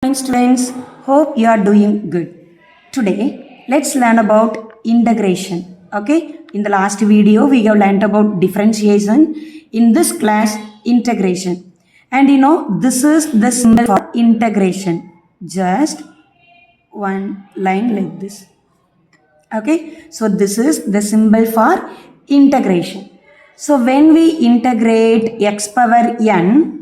Morning students, hope you are doing good. Today, let's learn about integration. Okay, in the last video, we have learned about differentiation. In this class, integration. And this is the symbol for integration. Just one line like this. Okay, so this is the symbol for integration. So when we integrate x power n,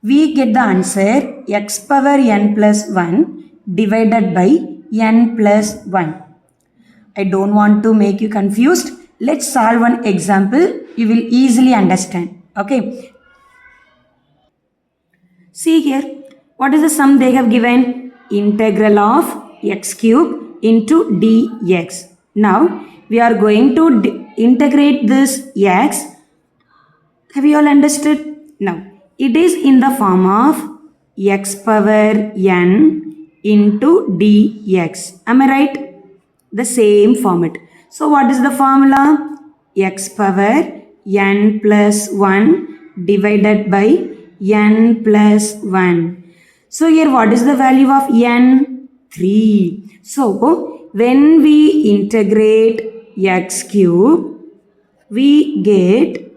we get the answer x power n plus 1 divided by n plus 1. I don't want to make you confused. Let's solve one example. You will easily understand. Okay. See here. What is the sum they have given? Integral of x cube into dx. Now, we are going to integrate this x. Have you all understood? Now, it is in the form of x power n into dx. Am I right? The same format. So what is the formula? X power n plus 1 divided by n plus 1. So here what is the value of n? 3. So when we integrate x cube, we get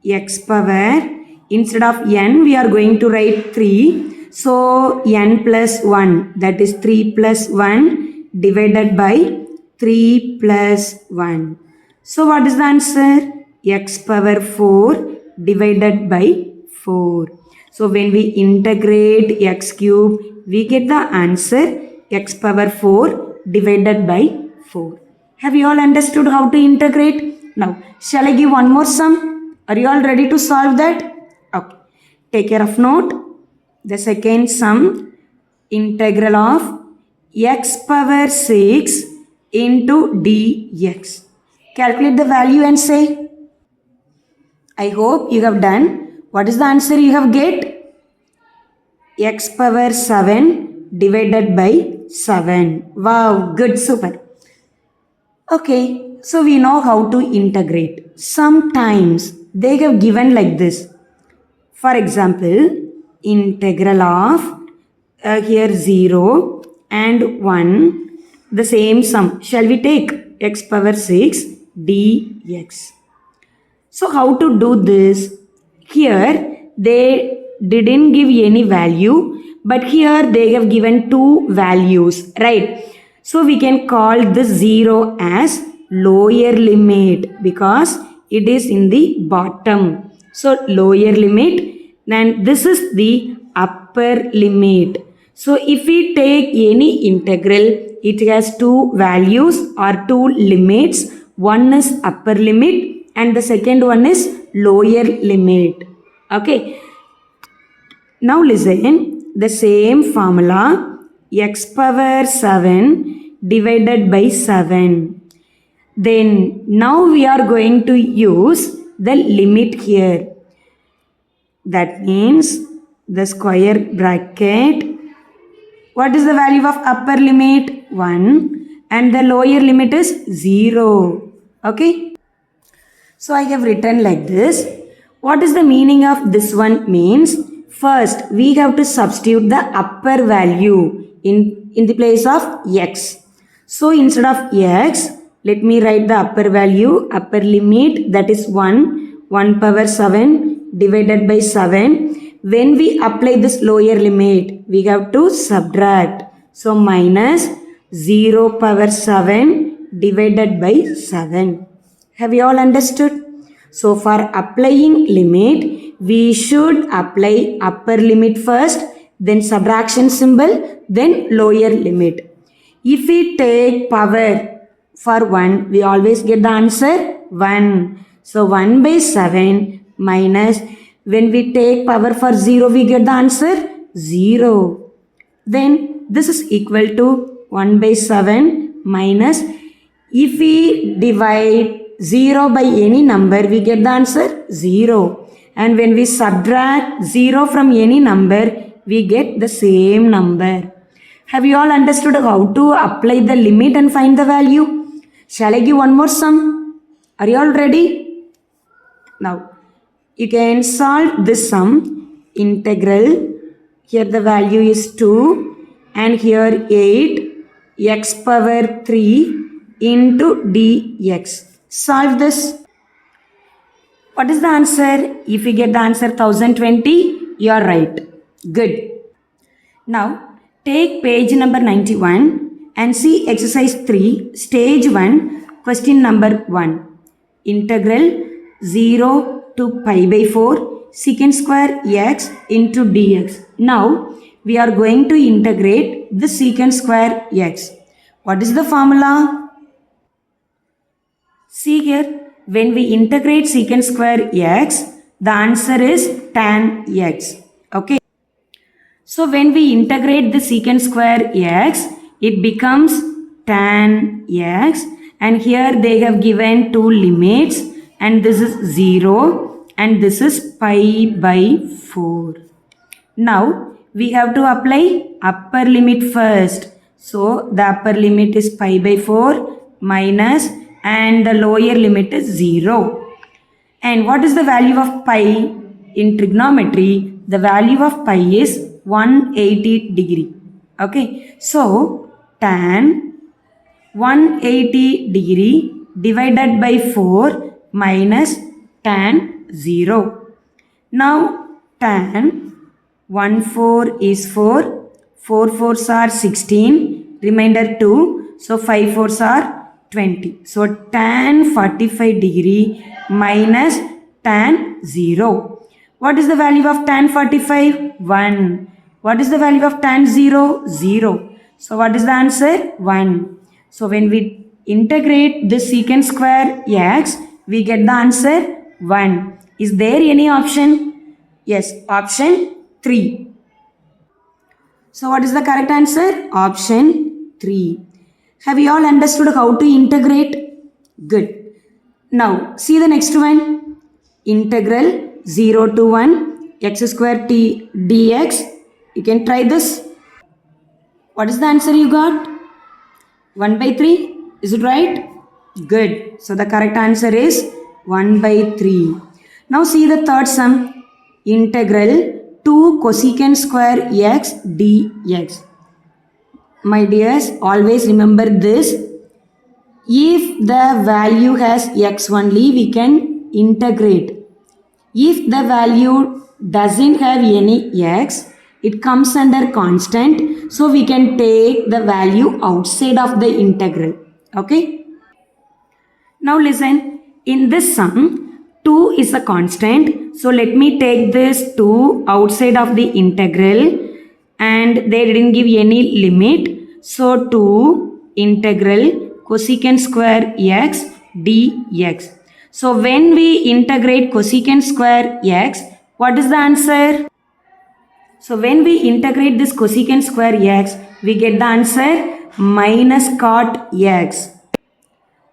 x power, instead of n we are going to write 3. So n plus 1, that is 3 plus 1 divided by 3 plus 1. So what is the answer? X power 4 divided by 4. So when we integrate x cube, we get the answer x power 4 divided by 4. Have you all understood how to integrate? Now, shall I give one more sum? Are you all ready to solve that? Okay. Take care of note. The second sum, integral of x power 6 into dx. Calculate the value and say. I hope you have done. What is the answer you have get? X power 7 divided by 7. Wow, good, super. Okay, so we know how to integrate. Sometimes they have given like this. For example, integral of here 0 and 1, the same sum. Shall we take x power 6 dx? So how to do this? Here they didn't give any value, but here they have given two values, right? So we can call this 0 as lower limit because it is in the bottom. So lower limit, then this is the upper limit. So if we take any integral, it has two values or two limits. One is upper limit and the second one is lower limit. Okay. Now listen, the same formula, x power 7 divided by 7. Then now we are going to use the limit here. That means the square bracket. What is the value of upper limit? 1 and the lower limit is 0. Okay. So I have written like this. What is the meaning of this one? Means first we have to substitute the upper value in the place of x. So instead of x, let me write the upper value, upper limit, that is 1 power 7 divided by 7. When we apply this lower limit, we have to subtract. So minus 0 power 7 divided by 7. Have you all understood? So for applying limit, we should apply upper limit first, then subtraction symbol, then lower limit. If we take power for 1, we always get the answer 1. So 1 by 7 minus, when we take power for 0, we get the answer 0. Then this is equal to 1 by 7 minus, if we divide 0 by any number, we get the answer 0. And when we subtract 0 from any number, we get the same number. Have you all understood how to apply the limit and find the value? Shall I give one more sum? Are you all ready? Now, you can solve this sum. Integral, here the value is 2. and here 8 x power 3 into dx. Solve this. What is the answer? If you get the answer 1020, you are right. Good. Now, take page number 91 and see exercise 3, stage 1, question number 1. Integral 0 to pi by 4 secant square x into dx. Now, we are going to integrate the secant square x. What is the formula? See here, when we integrate secant square x, the answer is tan x. Okay. So when we integrate the secant square x, it becomes tan x, and here they have given two limits, and this is 0 and this is pi by 4. Now we have to apply upper limit first. So the upper limit is pi by 4 minus, and the lower limit is 0. And what is the value of pi in trigonometry? The value of pi is 180 degree. Okay, so tan 180 degree divided by 4 minus tan 0. Now tan 1 4 is 4, 4 4s are 16, remainder 2, so 5 4s are 20. So tan 45 degree minus tan 0. What is the value of tan 45? 1. What is the value of tan 0? 0. So what is the answer? 1. So when we integrate this secant square x, we get the answer 1. Is there any option? Yes, option 3. So what is the correct answer? Option 3. Have you all understood how to integrate? Good. Now see the next one. Integral 0 to 1 x square t dx. You can try this. What is the answer you got? 1 by 3. Is it right? Good. So the correct answer is 1 by 3. Now see the third sum. Integral 2 cosecant square x dx. My dears, always remember this. If the value has x only, we can integrate. If the value doesn't have any x, it comes under constant, so we can take the value outside of the integral. Okay. Now listen, in this sum, 2 is a constant. So let me take this 2 outside of the integral, and they didn't give any limit. So 2 integral cosecant square x dx. So when we integrate cosecant square x, what is the answer? So when we integrate this cosecant square x, we get the answer minus cot x.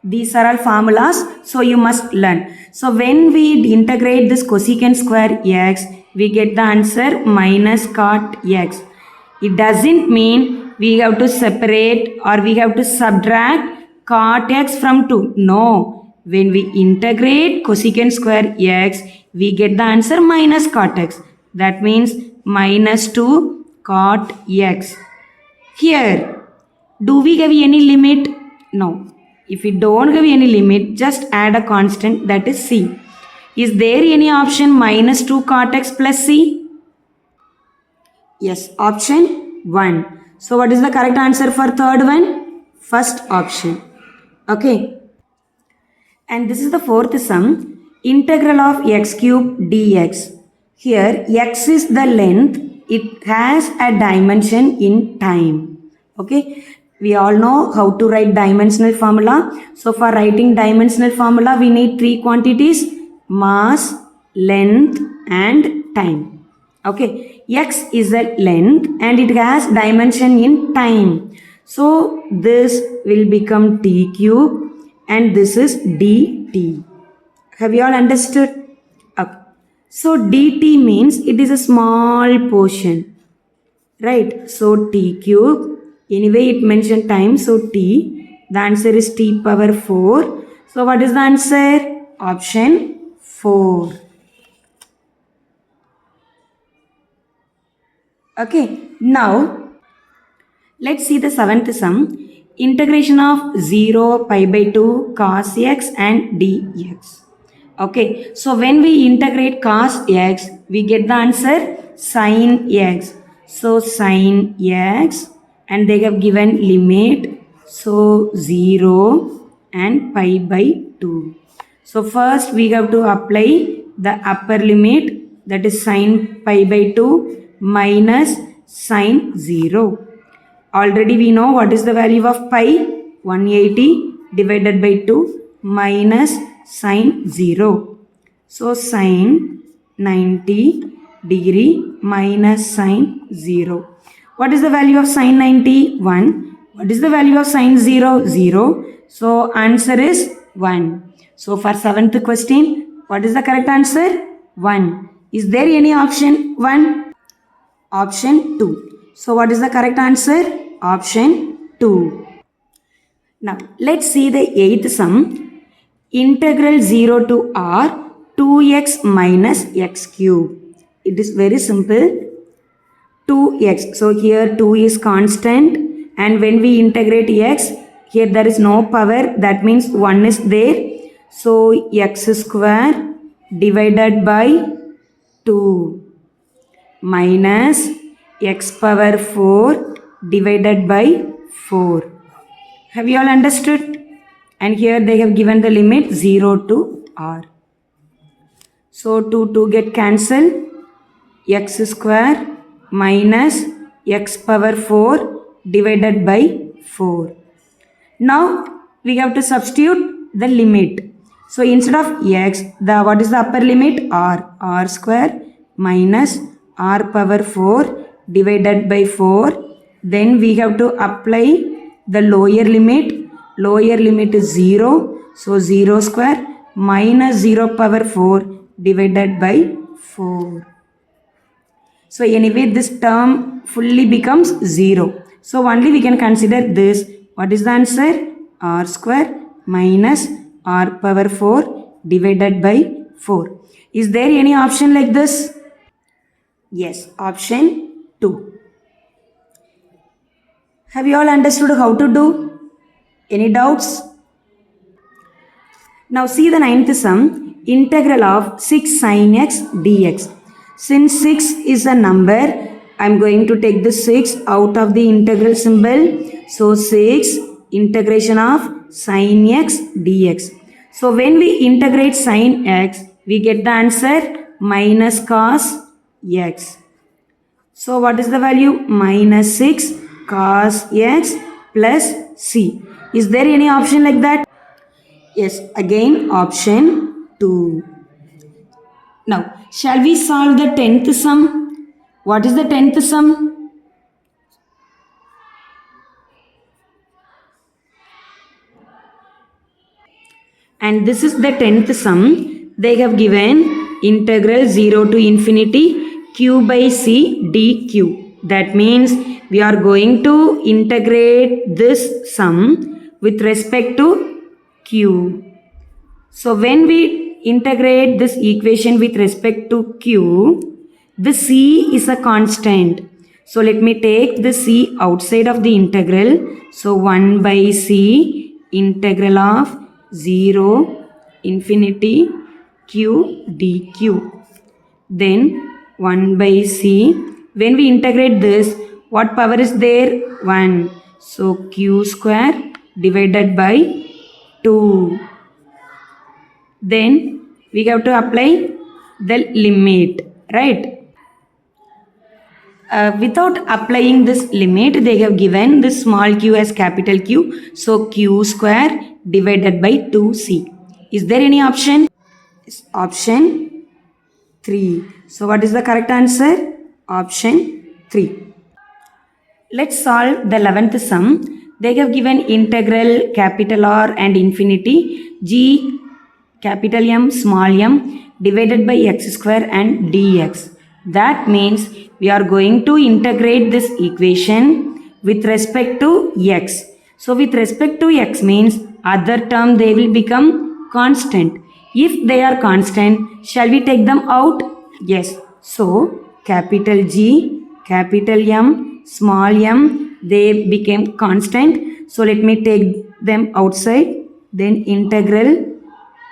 These are all formulas, so you must learn. So when we integrate this cosecant square x, we get the answer minus cot x. It doesn't mean we have to separate or we have to subtract cot x from 2. No. When we integrate cosecant square x, we get the answer minus cot x. That means minus 2 cot x. Here, do we have any limit? No. If we don't have any limit, just add a constant, that is c. Is there any option minus 2 cot x plus c? Yes, option 1. So what is the correct answer for third one? First option. Okay. And this is the fourth sum. Integral of x cube dx. Here x is the length. It has a dimension in time. Okay. We all know how to write dimensional formula. So for writing dimensional formula, we need three quantities: mass, length and time. Okay. X is a length and it has dimension in time. So this will become t cube and this is dt. Have you all understood? Okay. So dt means it is a small portion. Right. So t cube. Anyway, it mentioned time. So t. The answer is t power 4. So what is the answer? Option 4. Okay. Now, Let's see the seventh sum. Integration of 0, pi by 2, cos x and dx. Okay, so when we integrate cos x, we get the answer sin x. So sin x, and they have given limit, so 0 and pi by 2. So first we have to apply the upper limit, that is sin pi by 2 minus sin 0. Already we know what is the value of pi, 180 divided by 2 minus sin 0. So sin 90 degree minus sin 0. What is the value of sin 90? 1. What is the value of sin 0? 0. So answer is 1. So for seventh question, what is the correct answer? 1. Is there any option 1? Option 2. So what is the correct answer? Option 2. Now let's see the eighth sum. Integral 0 to r 2x minus x cube. It is very simple. 2x. So here 2 is constant, and when we integrate x, here there is no power. That means 1 is there. So x square divided by 2 minus x power 4 divided by 4. Have you all understood? And here they have given the limit 0 to r. So 2 get cancelled. X square minus x power 4 divided by 4. Now we have to substitute the limit. So instead of x, what is the upper limit? R square minus r power 4 divided by 4. Then we have to apply the lower limit. Lower limit is 0. So 0 square minus 0 power 4 divided by 4. So anyway, this term fully becomes 0. So only we can consider this. What is the answer? R square minus r power 4 divided by 4. Is there any option like this? Yes, option 2. Have you all understood how to do? Any doubts? Now see the ninth sum. Integral of 6 sin x dx. Since 6 is a number, I am going to take the 6 out of the integral symbol. So 6 integration of sin x dx. So when we integrate sin x, we get the answer minus cos x. So what is the value? Minus 6 cos x plus c. Is there any option like that? Yes, again option 2. Now, shall we solve the 10th sum? What is the 10th sum? And this is the 10th sum. They have given integral 0 to infinity q by c dq. That means we are going to integrate this sum with respect to q. So when we integrate this equation with respect to q, the c is a constant. So let me take the c outside of the integral. So 1 by c integral of 0 infinity q dq. Then 1 by c. When we integrate this, what power is there? 1. So q square divided by 2. Then we have to apply the limit, right? Without applying this limit, they have given this small q as capital Q. So q square divided by 2c. Is there any option? Yes, option 3. So what is the correct answer? Option 3. Let's solve the 11th sum. They have given integral capital R and infinity g capital M small m divided by x square and dx. That means we are going to integrate this equation with respect to x. So with respect to x means other term they will become constant. If they are constant, shall we take them out? Yes. So capital G, capital M, small m they became constant. So let me take them outside. Then integral,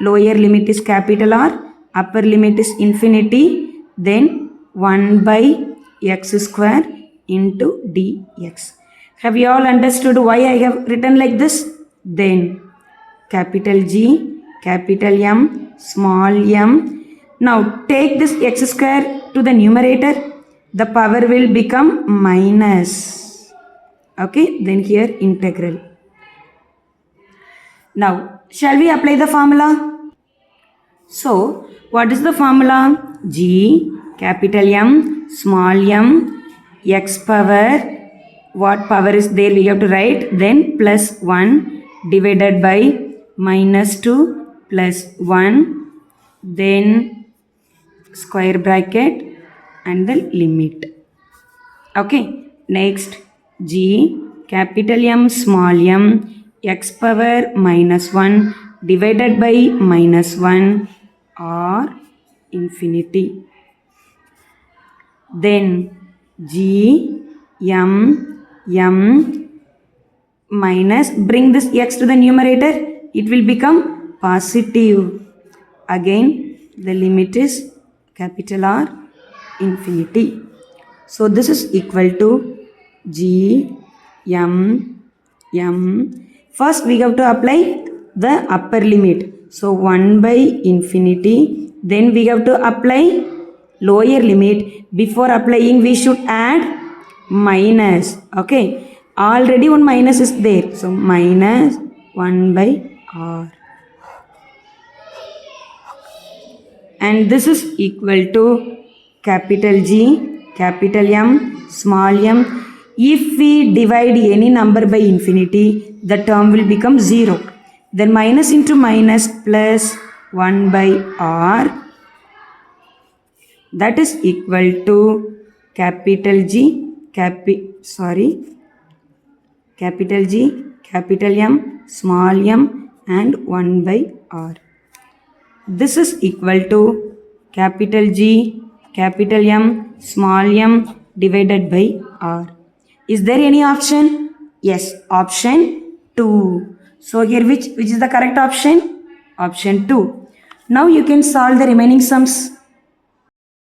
lower limit is capital R, upper limit is infinity. Then 1 by x square into dx. Have you all understood why I have written like this? Then capital G, capital M, small m. Now take this x square to the numerator. The power will become minus. Okay, then here integral. Now, shall we apply the formula? So, what is the formula? G, capital M, small m, x power. What power is there? We have to write. Then plus 1 divided by minus 2 plus 1. Then square bracket and the limit. Okay. Next, G, capital M, small m, x power minus 1 divided by minus 1 or infinity. Then G, m minus, bring this x to the numerator, it will become positive. Again, the limit is capital R, infinity. So this is equal to G, m. First we have to apply the upper limit. So 1 by infinity. Then we have to apply lower limit. Before applying we should add minus. Okay. Already one minus is there. So minus 1 by R. And this is equal to capital G, capital M, small m. If we divide any number by infinity, the term will become 0. Then minus into minus plus 1 by R. That is equal to capital G, capital G, capital M, small m and 1 by R. This is equal to capital G, capital M, small m divided by R. Is there any option? Yes, option 2. So here which is the correct option? Option 2. Now you can solve the remaining sums.